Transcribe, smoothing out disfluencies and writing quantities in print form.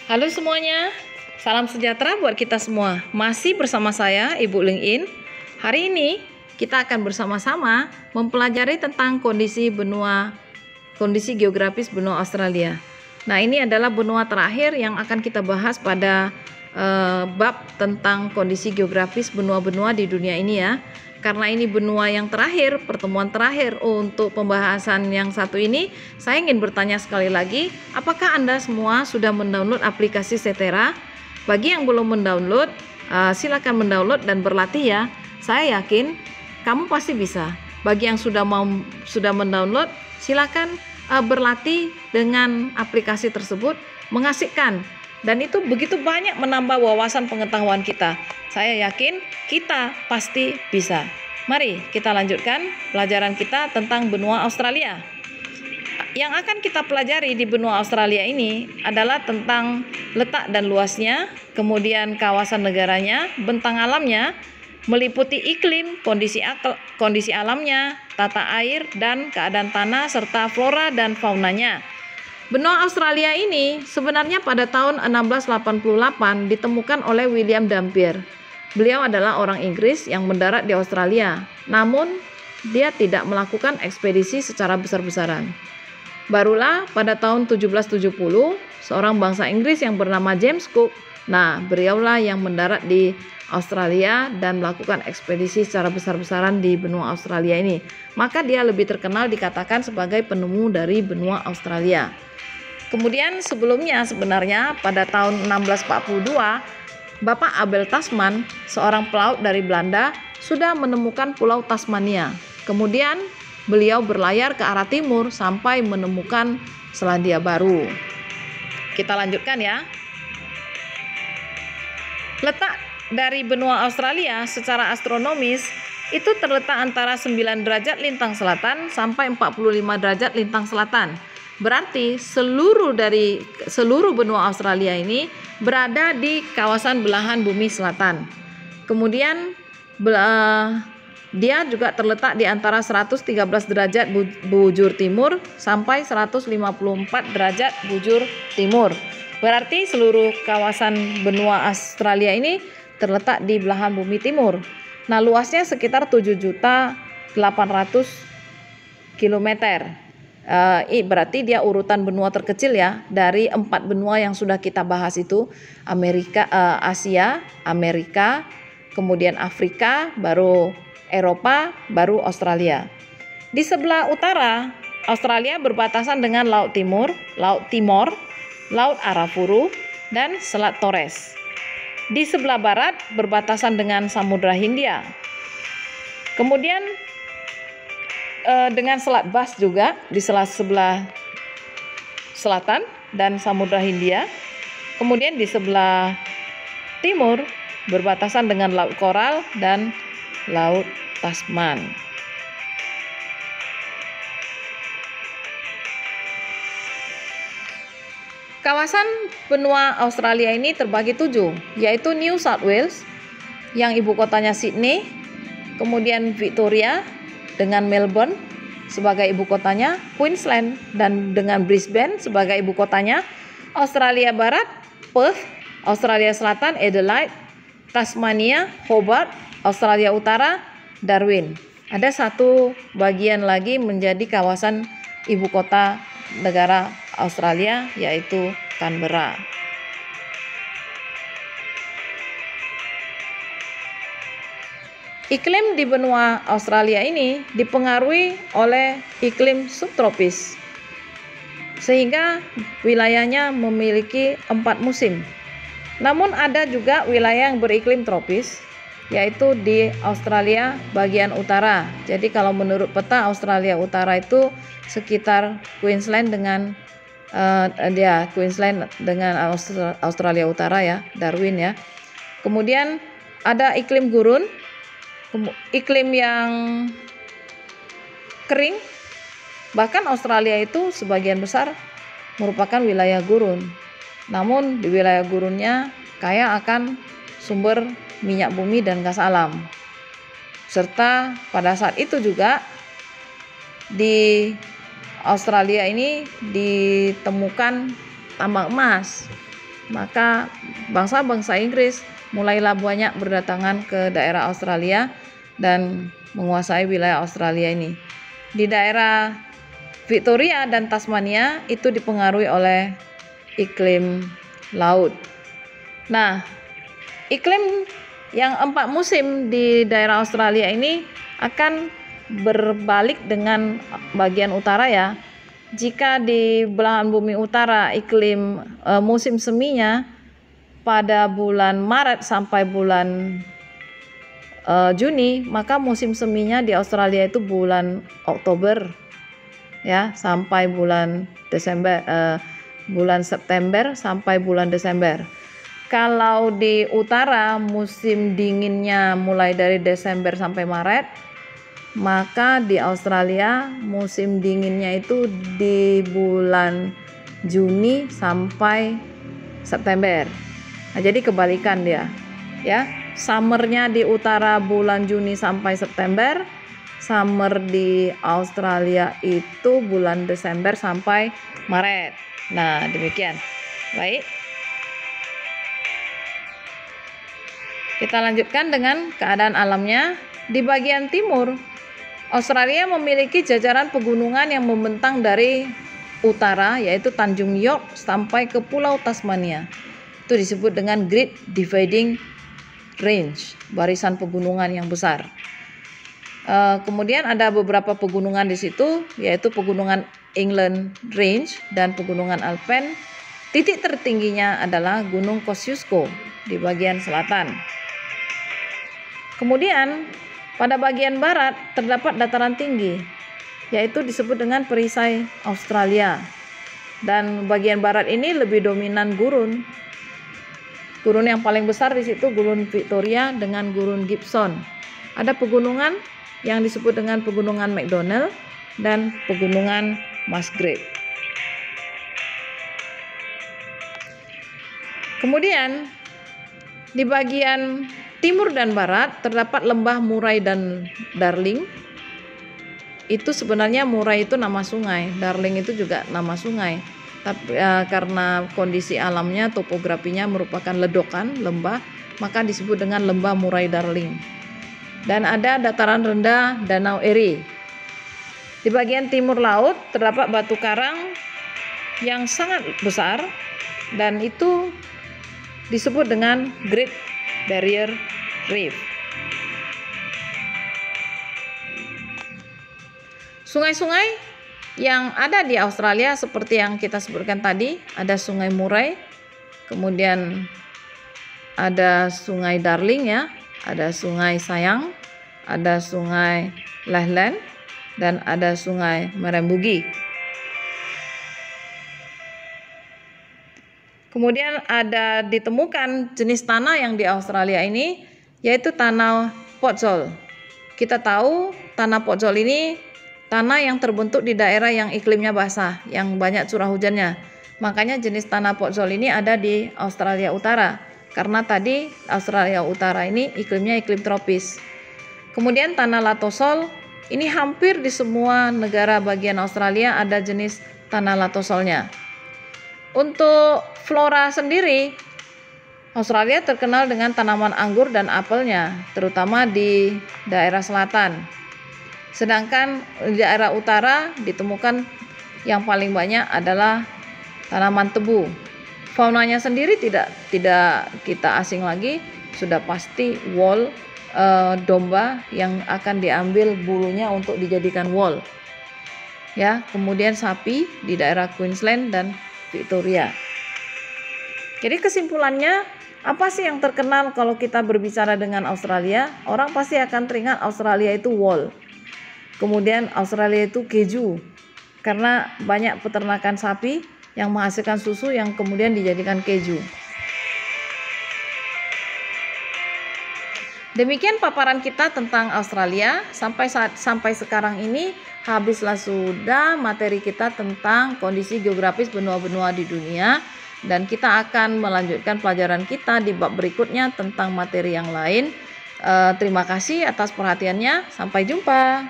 Halo semuanya, salam sejahtera buat kita semua. Masih bersama saya, Ibu Ling In. Hari ini kita akan bersama-sama mempelajari tentang kondisi geografis benua Australia. Nah, ini adalah benua terakhir yang akan kita bahas pada bab tentang kondisi geografis benua-benua di dunia ini ya. Karena ini benua yang terakhir, pertemuan terakhir untuk pembahasan yang satu ini, saya ingin bertanya sekali lagi, apakah Anda semua sudah mendownload aplikasi Setera? Bagi yang belum mendownload, silakan mendownload dan berlatih ya. Saya yakin kamu pasti bisa. Bagi yang sudah mendownload, silakan berlatih dengan aplikasi tersebut, mengasihkan. Dan itu begitu banyak menambah wawasan pengetahuan kita. Saya yakin kita pasti bisa. Mari kita lanjutkan pelajaran kita tentang benua Australia. Yang akan kita pelajari di benua Australia ini adalah tentang letak dan luasnya, kemudian kawasan negaranya, bentang alamnya, meliputi iklim, kondisi alamnya, tata air, dan keadaan tanah, serta flora dan faunanya. Benua Australia ini sebenarnya pada tahun 1688 ditemukan oleh William Dampier. Beliau adalah orang Inggris yang mendarat di Australia, namun dia tidak melakukan ekspedisi secara besar-besaran. Barulah pada tahun 1770, seorang bangsa Inggris yang bernama James Cook, beliaulah yang mendarat di Australia dan melakukan ekspedisi secara besar-besaran di benua Australia ini. Maka dia lebih terkenal dikatakan sebagai penemu dari benua Australia. Kemudian sebelumnya sebenarnya pada tahun 1642, Bapak Abel Tasman, seorang pelaut dari Belanda, sudah menemukan Pulau Tasmania. Kemudian beliau berlayar ke arah timur sampai menemukan Selandia Baru. Kita lanjutkan ya. Letak dari benua Australia secara astronomis itu terletak antara 9 derajat lintang selatan sampai 45 derajat lintang selatan. Berarti seluruh benua Australia ini berada di kawasan belahan bumi selatan. Kemudian dia juga terletak di antara 113 derajat bujur timur sampai 154 derajat bujur timur. Berarti seluruh kawasan benua Australia ini terletak di belahan bumi timur. Nah, luasnya sekitar 7.800 km. Berarti dia urutan benua terkecil ya dari 4 benua yang sudah kita bahas itu, Asia, Amerika, kemudian Afrika, baru Eropa, baru Australia. Di sebelah utara Australia berbatasan dengan Laut Timur, Laut Timor, Laut Arafuru, dan Selat Torres. Di sebelah barat berbatasan dengan Samudra Hindia. Kemudian dengan Selat Bass juga di sebelah selatan dan Samudra Hindia. Kemudian di sebelah timur berbatasan dengan Laut Koral dan Laut Tasman. Kawasan benua Australia ini terbagi 7, yaitu New South Wales yang ibu kotanya Sydney, kemudian Victoria dengan Melbourne sebagai ibu kotanya, Queensland dan dengan Brisbane sebagai ibu kotanya, Australia Barat, Perth, Australia Selatan, Adelaide, Tasmania, Hobart, Australia Utara, Darwin. Ada satu bagian lagi menjadi kawasan ibu kota negara Australia, yaitu Canberra. Iklim di benua Australia ini dipengaruhi oleh iklim subtropis, sehingga wilayahnya memiliki 4 musim. Namun ada juga wilayah yang beriklim tropis, yaitu di Australia bagian utara. Jadi kalau menurut peta Australia Utara itu sekitar Queensland dengan Australia Utara ya, Darwin ya. Kemudian ada iklim gurun, iklim yang kering. Bahkan Australia itu sebagian besar merupakan wilayah gurun. Namun di wilayah gurunnya kaya akan sumber minyak bumi dan gas alam. Serta pada saat itu juga di Australia ini ditemukan tambang emas. maka bangsa-bangsa Inggris mulailah banyak berdatangan ke daerah Australia dan menguasai wilayah Australia ini. Di daerah Victoria dan Tasmania itu dipengaruhi oleh iklim laut. Nah, iklim yang 4 musim di daerah Australia ini akan berbalik dengan bagian utara ya. Jika di belahan bumi utara iklim musim seminya pada bulan Maret sampai bulan Juni, maka musim seminya di Australia itu bulan Oktober ya sampai bulan Desember, bulan September sampai bulan Desember. Kalau di utara musim dinginnya mulai dari Desember sampai Maret, maka di Australia musim dinginnya itu di bulan Juni sampai September. Nah, jadi kebalikan dia. Ya, summernya di utara bulan Juni sampai September, summer di Australia itu bulan Desember sampai Maret. Nah, demikian. Baik. Kita lanjutkan dengan keadaan alamnya. Di bagian timur, Australia memiliki jajaran pegunungan yang membentang dari utara, yaitu Tanjung York sampai ke Pulau Tasmania. Itu disebut dengan Great Dividing Range, barisan pegunungan yang besar. Kemudian ada beberapa pegunungan di situ, yaitu pegunungan England Range dan pegunungan Alpen. Titik tertingginya adalah Gunung Kosciuszko di bagian selatan. Kemudian pada bagian barat terdapat dataran tinggi, yaitu disebut dengan perisai Australia. Dan bagian barat ini lebih dominan gurun. Gurun yang paling besar di situ Gurun Victoria dengan Gurun Gibson. Ada pegunungan yang disebut dengan pegunungan McDonnell dan pegunungan Musgrave. Kemudian di bagian timur dan barat terdapat lembah Murray dan Darling. Itu sebenarnya Murray itu nama sungai, Darling itu juga nama sungai. Tapi karena kondisi alamnya, topografinya merupakan ledokan lembah, maka disebut dengan lembah Murray Darling. Dan ada dataran rendah Danau Erie. Di bagian timur laut terdapat batu karang yang sangat besar dan itu disebut dengan Great Barrier Reef. Sungai-sungai yang ada di Australia seperti yang kita sebutkan tadi, ada Sungai Murray, kemudian ada Sungai Darling ya, ada Sungai Sayang, ada Sungai Lachlan, dan ada Sungai Merembugi. Kemudian ada ditemukan jenis tanah yang di Australia ini, yaitu tanah podzol. Kita tahu tanah podzol ini tanah yang terbentuk di daerah yang iklimnya basah, yang banyak curah hujannya. Makanya jenis tanah podzol ini ada di Australia Utara. Karena tadi Australia Utara ini iklimnya iklim tropis. Kemudian tanah latosol, ini hampir di semua negara bagian Australia ada jenis tanah latosolnya. Untuk flora sendiri, Australia terkenal dengan tanaman anggur dan apelnya, terutama di daerah selatan. Sedangkan di daerah utara ditemukan yang paling banyak adalah tanaman tebu. Faunanya sendiri tidak kita asing lagi, sudah pasti wool domba yang akan diambil bulunya untuk dijadikan wool. Ya, kemudian sapi di daerah Queensland dan Victoria. Jadi kesimpulannya, apa sih yang terkenal kalau kita berbicara dengan Australia? Orang pasti akan teringat Australia itu wool. Kemudian Australia itu keju, karena banyak peternakan sapi yang menghasilkan susu yang kemudian dijadikan keju. Demikian paparan kita tentang Australia. Sampai sekarang ini habislah sudah materi kita tentang kondisi geografis benua-benua di dunia, dan kita akan melanjutkan pelajaran kita di bab berikutnya tentang materi yang lain. Terima kasih atas perhatiannya. Sampai jumpa.